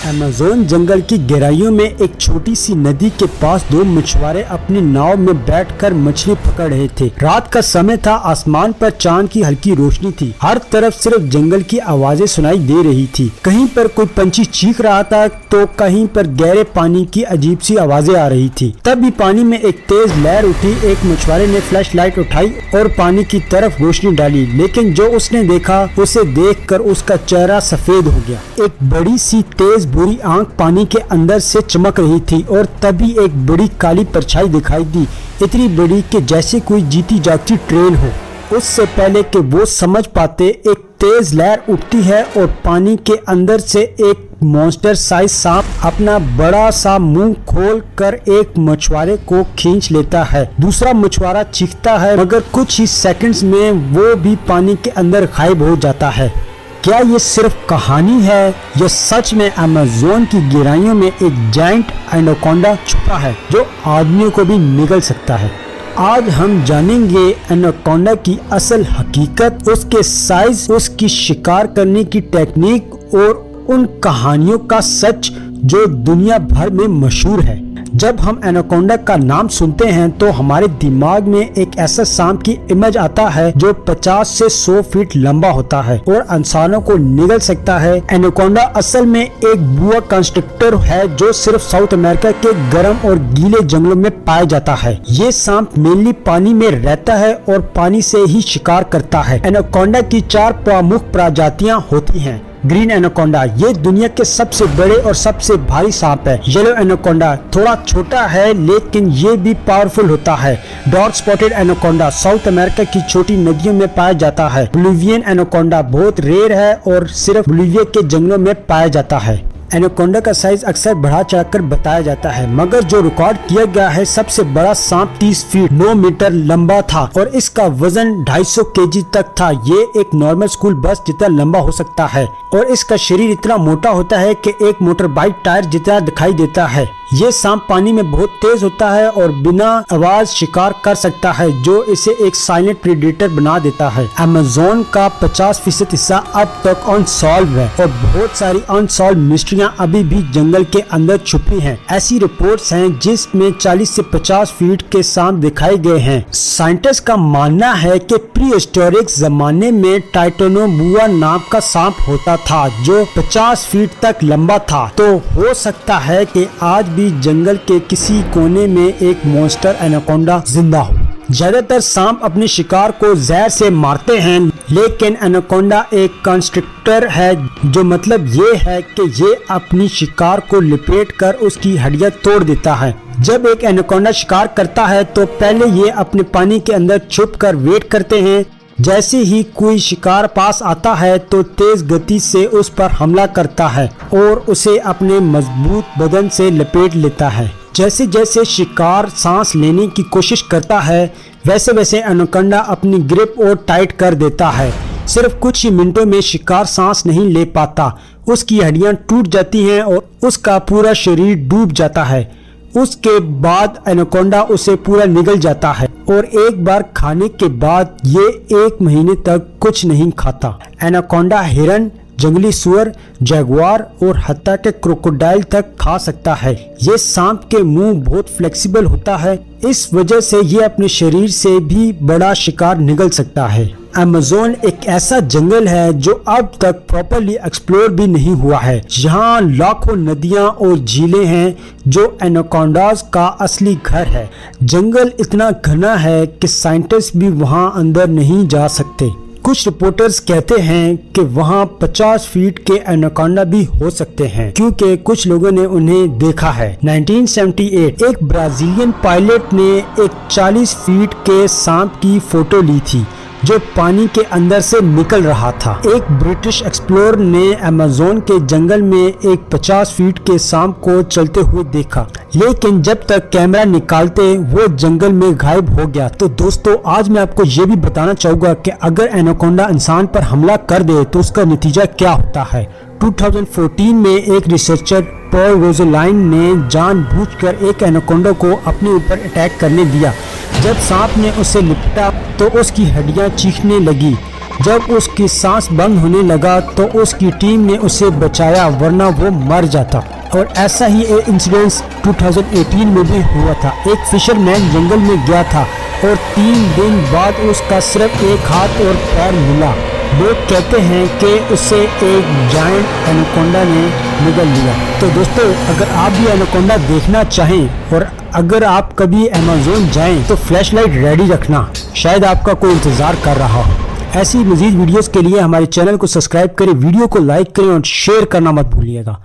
Amazon जंगल की गहराइयों में एक छोटी सी नदी के पास दो मछुआरे अपनी नाव में बैठकर मछली पकड़ रहे थे। रात का समय था, आसमान पर चांद की हल्की रोशनी थी। हर तरफ सिर्फ जंगल की आवाजें सुनाई दे रही थी। कहीं पर कोई पंछी चीख रहा था तो कहीं पर गहरे पानी की अजीब सी आवाजें आ रही थी। तभी पानी में एक तेज लहर उठी। एक मछुआरे ने फ्लैश लाइट उठाई और पानी की तरफ रोशनी डाली, लेकिन जो उसने देखा उसे देखकर उसका चेहरा सफेद हो गया। एक बड़ी सी तेज बुरी आंख पानी के अंदर से चमक रही थी और तभी एक बड़ी काली परछाई दिखाई दी, इतनी बड़ी कि जैसे कोई जीती जागती ट्रेन हो। उससे पहले कि वो समझ पाते, एक तेज लहर उठती है और पानी के अंदर से एक मॉन्स्टर साइज सांप अपना बड़ा सा मुंह खोल कर एक मछुआरे को खींच लेता है। दूसरा मछुआरा चीखता है, मगर कुछ ही सेकंड्स में वो भी पानी के अंदर गायब हो जाता है। क्या ये सिर्फ कहानी है या सच में अमेज़न की गहराइयों में एक जायंट एनाकोंडा छुपा है जो आदमियों को भी निगल सकता है? आज हम जानेंगे एनाकोंडा की असल हकीकत, उसके साइज, उसकी शिकार करने की टेक्निक और उन कहानियों का सच जो दुनिया भर में मशहूर है। जब हम एनाकोंडा का नाम सुनते हैं तो हमारे दिमाग में एक ऐसा सांप की इमेज आता है जो 50 से 100 फीट लंबा होता है और इंसानों को निगल सकता है। एनाकोंडा असल में एक बुआ कंस्ट्रक्टर है जो सिर्फ साउथ अमेरिका के गर्म और गीले जंगलों में पाया जाता है। ये सांप मेनली पानी में रहता है और पानी से ही शिकार करता है। एनाकोंडा की 4 प्रमुख प्रजातियां होती हैं। ग्रीन एनाकोंडा, ये दुनिया के सबसे बड़े और सबसे भारी सांप है। येलो एनाकोंडा थोड़ा छोटा है लेकिन ये भी पावरफुल होता है। Dark spotted anaconda south America की छोटी नदियों में पाया जाता है। बोलिवियन एनाकोंडा बहुत रेयर है और सिर्फ बोलिविया के जंगलों में पाया जाता है। एनाकोंडा का साइज अक्सर बढ़ा चढ़ाकर बताया जाता है, मगर जो रिकॉर्ड किया गया है सबसे बड़ा सांप 30 फीट 9 मीटर लंबा था और इसका वजन 250 केजी तक था। ये एक नॉर्मल स्कूल बस जितना लंबा हो सकता है और इसका शरीर इतना मोटा होता है कि एक मोटर बाइक टायर जितना दिखाई देता है। ये सांप पानी में बहुत तेज होता है और बिना आवाज शिकार कर सकता है, जो इसे एक साइलेंट प्रेडेटर बना देता है। अमेज़न का 50% हिस्सा अब तक अनसॉल्व है और बहुत सारी अनसॉल्व मिस्ट्रियां अभी भी जंगल के अंदर छुपी हैं। ऐसी रिपोर्ट्स हैं जिसमें 40 से 50 फीट के सांप दिखाए गए हैं। साइंटिस्ट का मानना है कि प्री हिस्टोरिक जमाने में टाइटेनोबुआ नाम का सांप होता था जो 50 फीट तक लंबा था। तो हो सकता है कि आज भी जंगल के किसी कोने में एक मॉन्स्टर एनाकोंडा जिंदा हो। ज्यादातर सांप अपने शिकार को जहर से मारते हैं, लेकिन एनाकोंडा एक कंस्ट्रक्टर है, जो मतलब ये है कि ये अपनी शिकार को लपेट कर उसकी हड्डियां तोड़ देता है। जब एक एनाकोंडा शिकार करता है तो पहले ये अपने पानी के अंदर छुप कर वेट करते हैं। जैसे ही कोई शिकार पास आता है तो तेज गति से उस पर हमला करता है और उसे अपने मजबूत बदन से लपेट लेता है। जैसे जैसे शिकार सांस लेने की कोशिश करता है वैसे वैसे एनाकोंडा अपनी ग्रिप और टाइट कर देता है। सिर्फ कुछ ही मिनटों में शिकार सांस नहीं ले पाता, उसकी हड्डियां टूट जाती हैं और उसका पूरा शरीर डूब जाता है। उसके बाद एनाकोंडा उसे पूरा निगल जाता है और एक बार खाने के बाद ये 1 महीने तक कुछ नहीं खाता। एनाकोंडा हिरन, जंगली सुअर, जगुआर और हत्या के क्रोकोडाइल तक खा सकता है। ये सांप के मुंह बहुत फ्लेक्सिबल होता है, इस वजह से ये अपने शरीर से भी बड़ा शिकार निगल सकता है। अमेज़न एक ऐसा जंगल है जो अब तक प्रॉपर्ली एक्सप्लोर भी नहीं हुआ है। यहाँ लाखों नदियाँ और झीलें हैं जो एनाकोंडास का असली घर है। जंगल इतना घना है कि साइंटिस्ट भी वहाँ अंदर नहीं जा सकते। कुछ रिपोर्टर्स कहते हैं कि वहाँ 50 फीट के एनाकोंडा भी हो सकते हैं, क्योंकि कुछ लोगों ने उन्हें देखा है। 1978 एक ब्राजीलियन पायलट ने एक 40 फीट के सांप की फोटो ली थी जो पानी के अंदर से निकल रहा था। एक ब्रिटिश एक्सप्लोरर ने अमेज़न के जंगल में एक 50 फीट के सांप को चलते हुए देखा, लेकिन जब तक कैमरा निकालते वो जंगल में गायब हो गया। तो दोस्तों, आज मैं आपको ये भी बताना चाहूँगा कि अगर एनाकोंडा इंसान पर हमला कर दे तो उसका नतीजा क्या होता है। 2014 में एक रिसर्चर पॉल रोज़लाइन ने जानबूझकर एक एनाकोंडा को अपने ऊपर अटैक करने दिया। जब सांप ने उसे लिपटा तो उसकी हड्डियां चीखने लगी जब उसकी सांस बंद होने लगा तो उसकी टीम ने उसे बचाया, वरना वो मर जाता। और ऐसा ही एक इंसिडेंट 2018 में भी हुआ था। एक फिशरमैन जंगल में गया था और 3 दिन बाद उसका सिर्फ एक हाथ और पैर मिला। लोग कहते हैं कि उसे एक जायंट एनाकोंडा ने निगल लिया। तो दोस्तों, अगर आप भी एनाकोंडा देखना चाहें और अगर आप कभी अमेज़न जाएं तो फ्लैशलाइट रेडी रखना, शायद आपका कोई इंतजार कर रहा हो। ऐसी मजीद वीडियोस के लिए हमारे चैनल को सब्सक्राइब करें, वीडियो को लाइक करें और शेयर करना मत भूलिएगा।